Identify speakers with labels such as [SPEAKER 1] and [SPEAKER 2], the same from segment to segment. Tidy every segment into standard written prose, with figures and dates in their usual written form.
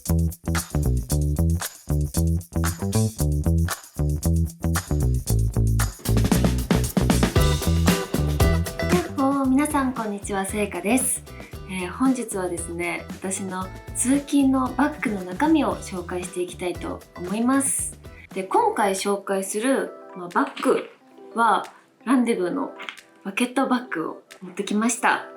[SPEAKER 1] 皆さんこんにちは、せいかです。本日はですね、私の通勤のバッグの中身を紹介していきたいと思います。で、今回紹介する、バッグはランデブーのバケットバッグを持ってきました。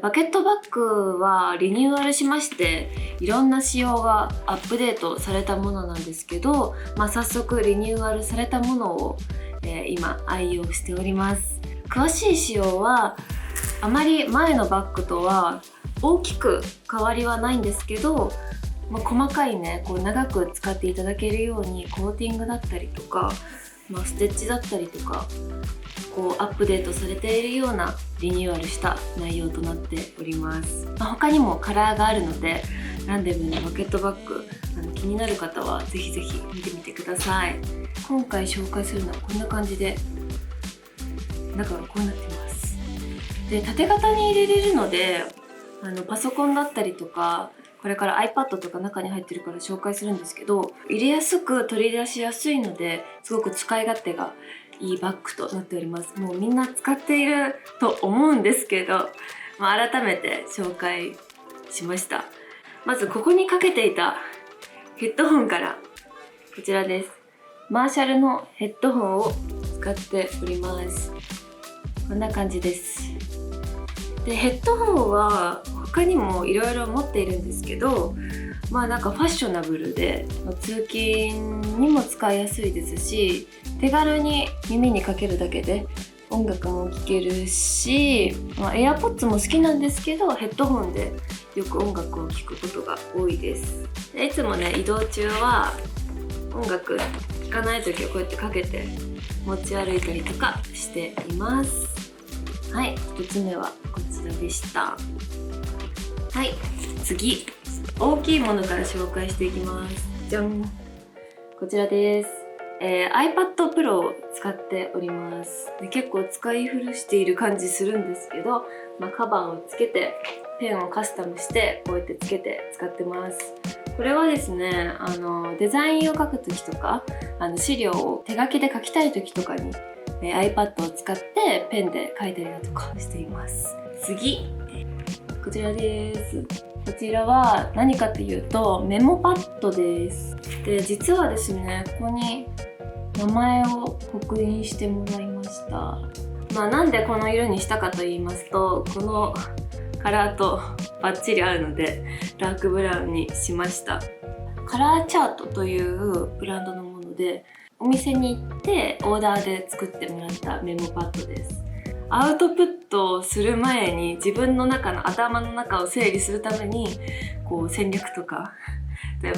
[SPEAKER 1] バケットバッグはリニューアルしまして、いろんな仕様がアップデートされたものなんですけど、早速リニューアルされたものを、今愛用しております。詳しい仕様はあまり前のバッグとは大きく変わりはないんですけど、細かいね、長く使っていただけるようにコーティングだったりとか、ステッチだったりとかアップデートされているようなリニューアルした内容となっております。他にもカラーがあるので、ランデブーのバケットバッグ気になる方はぜひぜひ見てみてください。今回紹介するのはこんな感じで、中がこうなってます。で、縦型に入れれるのでパソコンだったりとか、これから iPad とか中に入ってるから紹介するんですけど、入れやすく取り出しやすいので、すごく使い勝手がいいバッグとなっております。もうみんな使っていると思うんですけど、改めて紹介しました。まずここにかけていたヘッドホンからこちらです。マーシャルのヘッドホンを使っております。こんな感じです。で、ヘッドホンは他にもいろいろ持っているんですけど、ファッショナブルで通勤にも使いやすいですし、手軽に耳にかけるだけで音楽も聴けるし、AirPods も好きなんですけど、ヘッドホンでよく音楽を聴くことが多いです。で、いつもね、移動中は音楽聴かない時はこうやってかけて持ち歩いたりとかしています。はい、1つ目はこちらでした。はい、次、大きいものから紹介していきます。じゃん、こちらです。iPad Pro を使っております。で、結構使い古している感じするんですけど、カバーをつけてペンをカスタムしてこうやってつけて使ってます。これはですね、デザインを書くときとか、資料を手書きで書きたいときとかに、iPad を使ってペンで書いたりだとかしています。次、こちらです。こちらは何かというとメモパッドです。で、実はですね、ここに名前を刻印してもらいました。なんでこの色にしたかと言いますと、このカラーとバッチリ合うのでダークブラウンにしました。カラーチャートというブランドのもので、お店に行ってオーダーで作ってもらったメモパッドです。アウトプットをする前に自分の中の頭の中を整理するために戦略とか、でも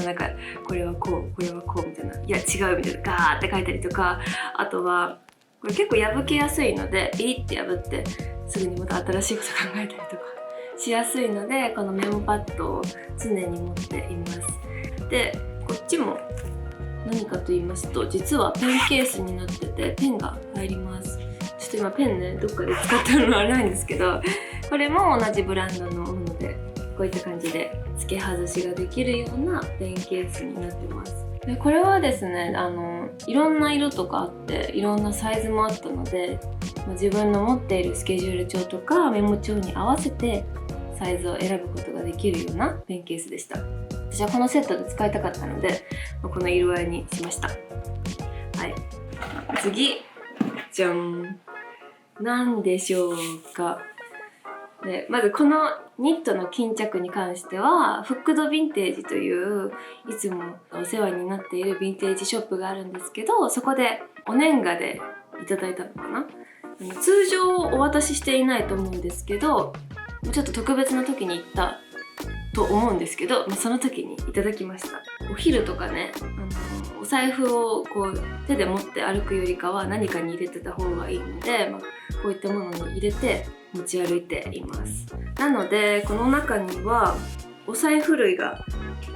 [SPEAKER 1] これはこう、これはこうみたいな、いや違うみたいなガーって書いたりとか、あとはこれ結構破けやすいので、ビリって破ってすぐにまた新しいこと考えたりとかしやすいので、このメモパッドを常に持っています。で、こっちも何かと言いますと、実はペンケースになっててペンが入ります。ちょっと今ペンね、どっかで使ってるのはないんですけど、これも同じブランドのもので、こういった感じで付け外しができるようなペンケースになってます。で、これはですね、いろんな色とかあっていろんなサイズもあったので、自分の持っているスケジュール帳とかメモ帳に合わせてサイズを選ぶことができるようなペンケースでした。私はこのセットで使いたかったので、この色合いにしました。はい、次、じゃん、何でしょうか。で、まずこのニットの巾着に関しては、フックドヴィンテージといういつもお世話になっているヴィンテージショップがあるんですけど、そこでお年賀でいただいたのかな。通常お渡ししていないと思うんですけど、ちょっと特別な時に行ったと思うんですけど、その時にいただきました。お昼とかね、お財布を手で持って歩くよりかは何かに入れてた方がいいので、こういったものに入れて持ち歩いています。なのでこの中にはお財布類が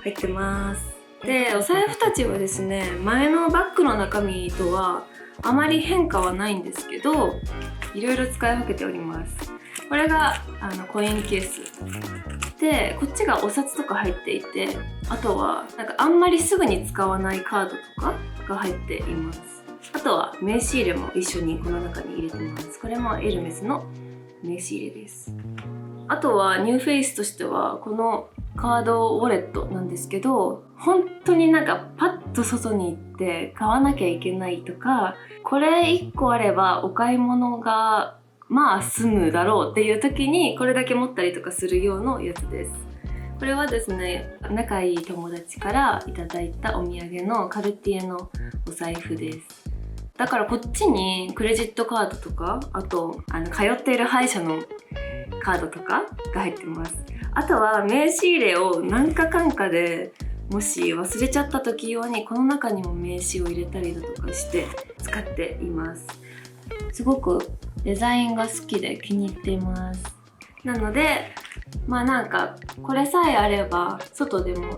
[SPEAKER 1] 入ってます。で、お財布たちはですね、前のバッグの中身とはあまり変化はないんですけど、いろいろ使い分けております。これがコインケースで、こっちがお札とか入っていて、あとはなんかあんまりすぐに使わないカードとかが入っています。あとは名刺入れも一緒にこの中に入れてます。これもエルメスの名刺入れです。あとはニューフェイスとしてはこのカードウォレットなんですけど、本当になんかパッと外に行って買わなきゃいけないとか、これ1個あればお買い物がまあ済むだろうっていう時にこれだけ持ったりとかするようなやつです。これはですね、仲いい友達からいただいたお土産のカルティエのお財布です。だからこっちにクレジットカードとか、あと通っている歯医者のカードとかが入ってます。あとは名刺入れを何かかんかでもし忘れちゃった時用にこの中にも名刺を入れたりだとかして使っています。すごくデザインが好きで気に入っています。なのでまあなんかこれさえあれば外でも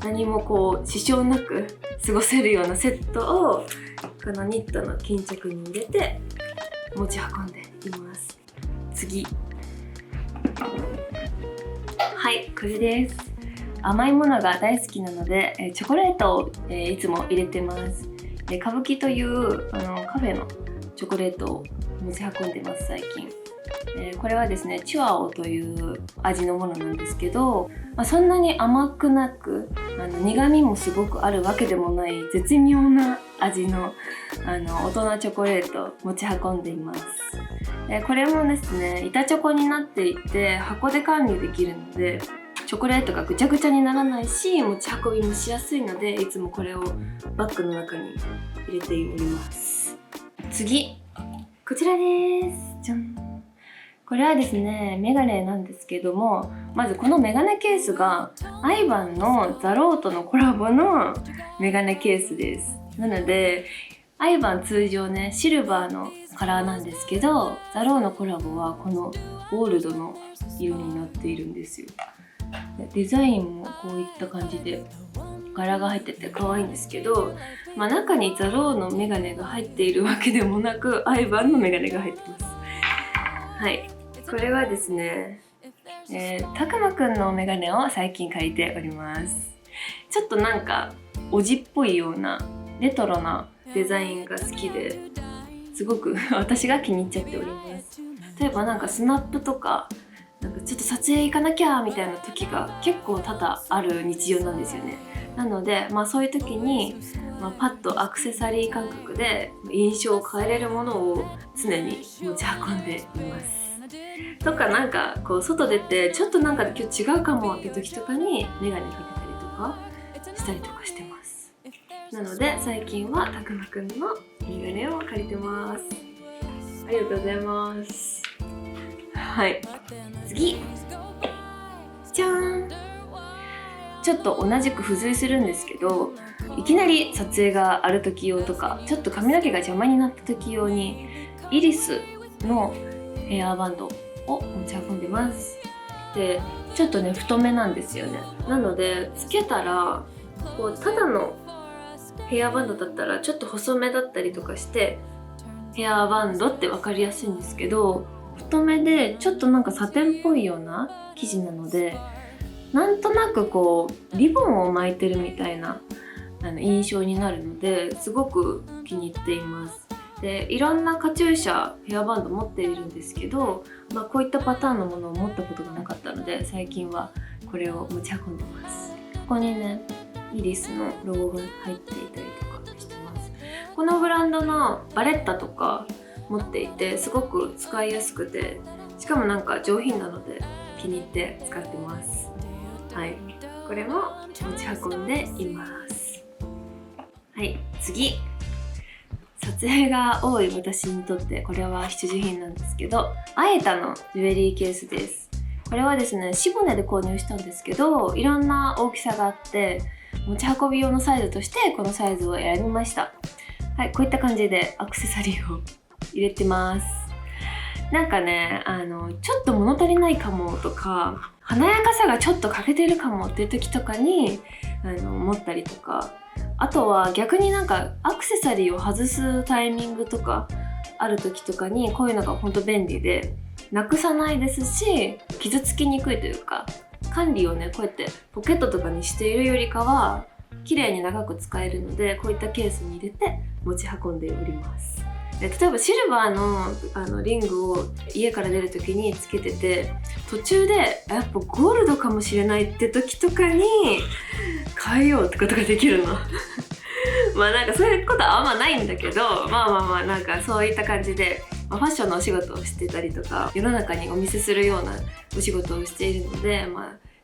[SPEAKER 1] 何もこう支障なく過ごせるようなセットをこのニットの巾着に入れて持ち運んでいます。次、はい、これです。甘いものが大好きなのでチョコレートをいつも入れてます。歌舞伎というカフェのチョコレートを持ち運んでます最近。これはですね、チュアオという味のものなんですけど、そんなに甘くなく苦味もすごくあるわけでもない絶妙な味の大人チョコレートを持ち運んでいます。これもですね、板チョコになっていて箱で管理できるのでチョコレートがぐちゃぐちゃにならないし、持ち運びもしやすいのでいつもこれをバッグの中に入れております。次、こちらです。じゃん。これはですね、メガネなんですけども、まずこのメガネケースがアイバンのザローとのコラボのメガネケースです。なのでアイバン通常ねシルバーのカラーなんですけど、ザローのコラボはこのゴールドの色になっているんですよ。デザインもこういった感じで柄が入ってて可愛いんですけど、中にザローのメガネが入っているわけでもなくアイバンのメガネが入ってます。はい、これはですね、たくまくんのメガネを最近描いております。ちょっとなんかおじっぽいようなレトロなデザインが好きですごく私が気に入っちゃっております。例えばなんかスナップとかなんかちょっと撮影行かなきゃみたいな時が結構多々ある日常なんですよね。なのでそういう時に、パッとアクセサリー感覚で印象を変えれるものを常に持ち運んでいます。とかなんかこう外出てちょっとなんか今日違うかもって時とかにメガネかけたりとかしたりとかしてます。なので最近はたくまくんのメガネを借りてます。ありがとうございます。はい、次、じゃーん。ちょっと同じく付随するんですけど、いきなり撮影がある時用とかちょっと髪の毛が邪魔になった時用にイリスのヘアバンドを持ち運んでます。でちょっとね太めなんですよね。なのでつけたらこうただのヘアバンドだったらちょっと細めだったりとかしてヘアバンドって分かりやすいんですけど、太めでちょっとなんかサテンっぽいような生地なので、なんとなくこうリボンを巻いてるみたいな印象になるのですごく気に入っています。でいろんなカチューシャヘアバンド持っているんですけど、こういったパターンのものを持ったことがなかったので最近はこれを持ち運んでます。ここにねイリスのロゴが入っていたりとかしてます。このブランドのバレッタとか持っていてすごく使いやすくて、しかもなんか上品なので気に入って使ってます。はい、これも持ち運んでいます。はい、次、撮影が多い私にとってこれは必需品なんですけど、アエタのジュエリーケースです。これはですねシボネで購入したんですけど、いろんな大きさがあって持ち運び用のサイズとしてこのサイズを選びました。はい、こういった感じでアクセサリーを入れてます。なんかねちょっと物足りないかもとか華やかさがちょっと欠けてるかもっていう時とかに持ったりとか、あとは逆になんかアクセサリーを外すタイミングとかある時とかにこういうのがほんと便利でなくさないですし、傷つきにくいというか、管理をねこうやってポケットとかにしているよりかは綺麗に長く使えるので、こういったケースに入れて持ち運んでおります。で例えばシルバーのリングを家から出る時につけてて、途中でやっぱゴールドかもしれないって時とかに変えようってことができるのまあなんかそういうことはあんまないんだけど、まあなんかそういった感じで、ファッションのお仕事をしてたりとか、世の中にお見せするようなお仕事をしているので、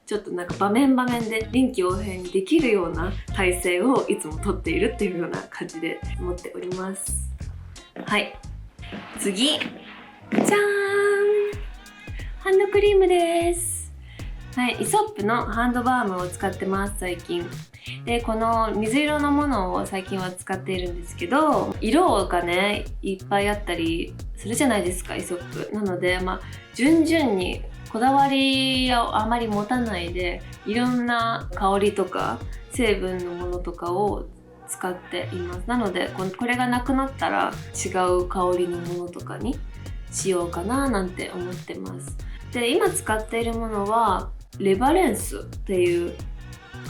[SPEAKER 1] ちょっとなんか場面で臨機応変にできるような体勢をいつもとっているっていうような感じで思っております。はい、次、じゃーん、ハンドクリームです。はい、イソップのハンドバームを使ってます、最近。でこの水色のものを最近は使っているんですけど、色がねいっぱいあったりするじゃないですか、イソップなので、順々にこだわりをあまり持たないで、いろんな香りとか成分のものとかを使っています。なのでこれがなくなったら違う香りのものとかにしようかななんて思ってます。で今使っているものはレバレンスっていう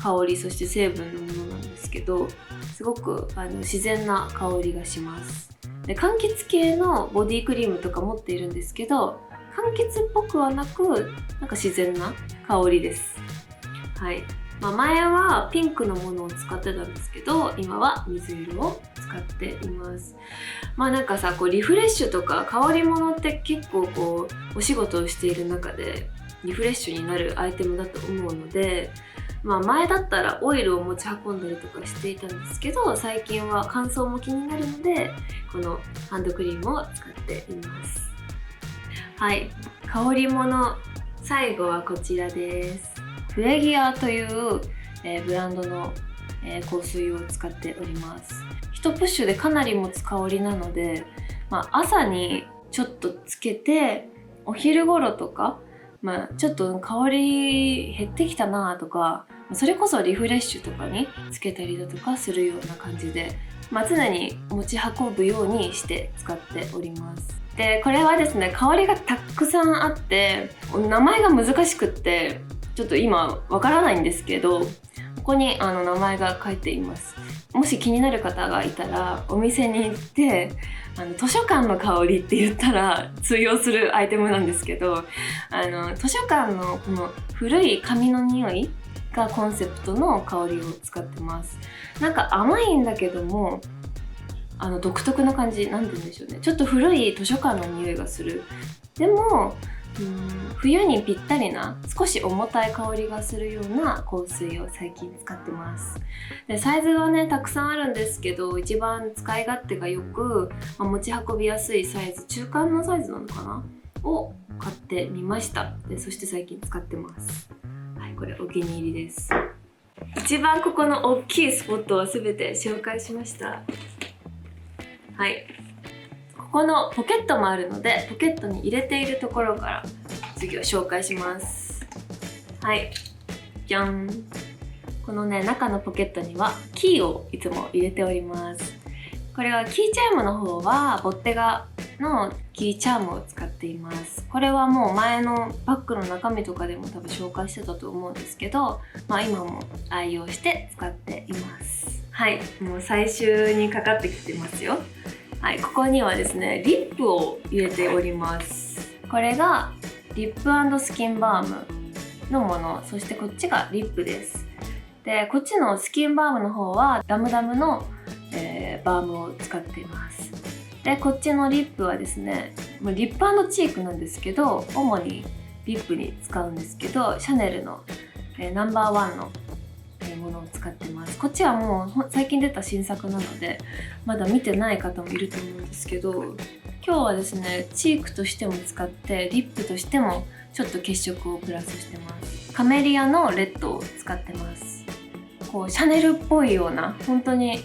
[SPEAKER 1] 香り、そして成分のものなんですけど、すごく自然な香りがします。で柑橘系のボディクリームとか持っているんですけど、柑橘っぽくはなく、なんか自然な香りです。はい、前はピンクのものを使ってたんですけど、今は水色を使っています。なんかさ、こうリフレッシュとか香り物って結構こうお仕事をしている中でリフレッシュになるアイテムだと思うので、前だったらオイルを持ち運んだりとかしていたんですけど、最近は乾燥も気になるのでこのハンドクリームを使っています。はい、香り物、最後はこちらです。フレギアという、ブランドの、香水を使っております。1プッシュでかなり持つ香りなので、朝にちょっとつけてお昼頃とか、ちょっと香り減ってきたなとか、それこそリフレッシュとかにつけたりだとかするような感じで、常に持ち運ぶようにして使っております。でこれはですね、香りがたくさんあって名前が難しくってちょっと今わからないんですけど、ここに名前が書いています。もし気になる方がいたらお店に行って図書館の香りって言ったら通用するアイテムなんですけど、図書館のこの古い紙の匂いがコンセプトの香りを使ってます。なんか甘いんだけども独特な感じ、なんて言うんでしょうね、ちょっと古い図書館の匂いがする。でも冬にぴったりな少し重たい香りがするような香水を最近使ってます。でサイズはねたくさんあるんですけど、一番使い勝手がよく、持ち運びやすいサイズ、中間のサイズなのかなを買ってみました。でそして最近使ってます。はい、これお気に入りです。一番ここの大きいスポットは全て紹介しました。はい、ここのポケットもあるので、ポケットに入れているところから次は紹介します。はい、じゃん。このね中のポケットにはキーをいつも入れております。これはキーチャームの方はボッテガのキーチャームを使っています。これはもう前のバッグの中身とかでも多分紹介してたと思うんですけど、今も愛用して使っています。はい、もう最終にかかってきてますよ。はい、ここにはですねリップを入れております。これがリップ&スキンバームのもの、そしてこっちがリップです。でこっちのスキンバームの方はダムダムの、バームを使っています。でこっちのリップはですね、リップ&チークなんですけど、主にリップに使うんですけど、シャネルの、ナンバーワンのものを使ってます。こっちはもう最近出た新作なのでまだ見てない方もいると思うんですけど、今日はですねチークとしても使ってリップとしてもちょっと血色をプラスしてます。カメリアのレッドを使ってます。こうシャネルっぽいような、本当に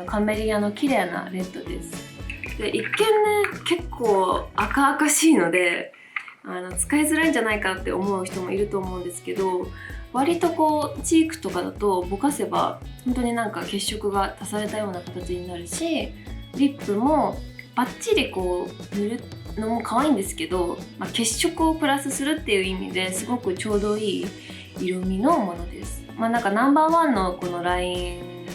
[SPEAKER 1] カメリアの綺麗なレッドです。で一見ね結構赤々しいので使いづらいんじゃないかって思う人もいると思うんですけど、割とこうチークとかだとぼかせば本当になんか血色が足されたような形になるし、リップもバッチリこう塗っのも可愛いんですけど、血色をプラスするっていう意味ですごくちょうどいい色味のものです。なんかナンバーワンのこのライン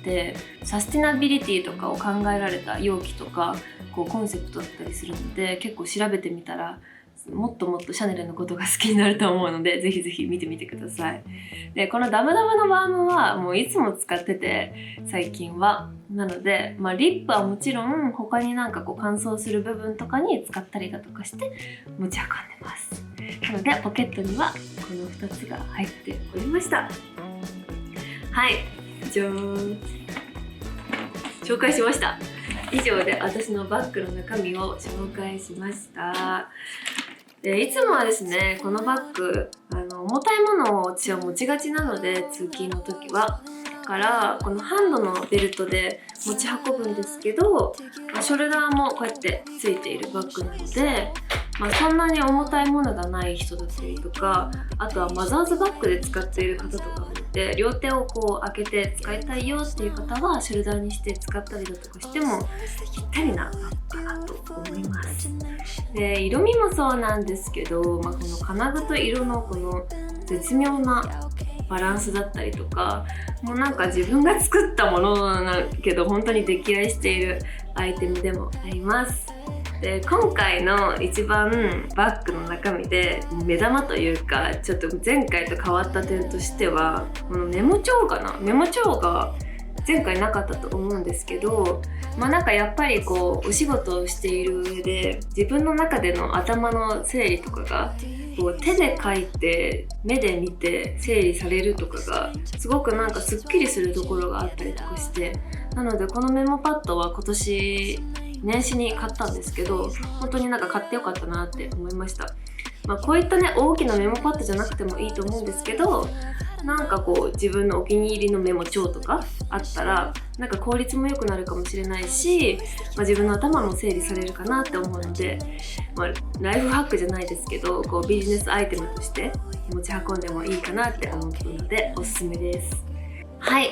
[SPEAKER 1] でサスティナビリティとかを考えられた容器とかこうコンセプトだったりするので、結構調べてみたらもっともっとシャネルのことが好きになると思うので、ぜひぜひ見てみてください。でこのダムダムのバームはもういつも使ってて、最近はなので、リップはもちろん他になんかこう乾燥する部分とかに使ったりだとかして持ち運んでます。なのでポケットにはこの2つが入っておりました。はい、じゃーん、紹介しました。以上で私のバッグの中身を紹介しました。でいつもはですね、このバッグ重たいものを私は持ちがちなので、通勤の時はからこのハンドのベルトで持ち運ぶんですけど、ショルダーもこうやってついているバッグなので、そんなに重たいものがない人だったりとか、あとはマザーズバッグで使っている方とかもいて、両手をこう開けて使いたいよっていう方はショルダーにして使ったりだとかしてもぴったりなバッグかなと思います。で色味もそうなんですけど、この金具と色のこの絶妙なバランスだったりとか、もうなんか自分が作ったものなんだけど本当に溺愛しているアイテムでもあります。で今回の一番バッグの中身で目玉というか、ちょっと前回と変わった点としては、このメモ帳が前回なかったと思うんですけど、なんかやっぱりこうお仕事をしている上で自分の中での頭の整理とかがこう手で書いて目で見て整理されるとかがすごくなんかすっきりするところがあったりとかして、なのでこのメモパッドは今年年始に買ったんですけど、本当になんか買ってよかったなって思いました。こういったね大きなメモパッドじゃなくてもいいと思うんですけど、なんかこう自分のお気に入りのメモ帳とかあったらなんか効率も良くなるかもしれないし、自分の頭も整理されるかなって思うので、ライフハックじゃないですけど、こうビジネスアイテムとして持ち運んでもいいかなって思ったのでおすすめです。はい、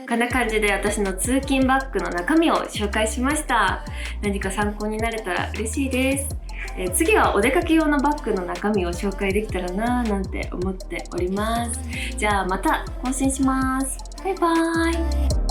[SPEAKER 1] こんな感じで私の通勤バッグの中身を紹介しました。何か参考になれたら嬉しいです。次はお出かけ用のバッグの中身を紹介できたらなぁなんて思っております。じゃあまた更新します。バイバーイ。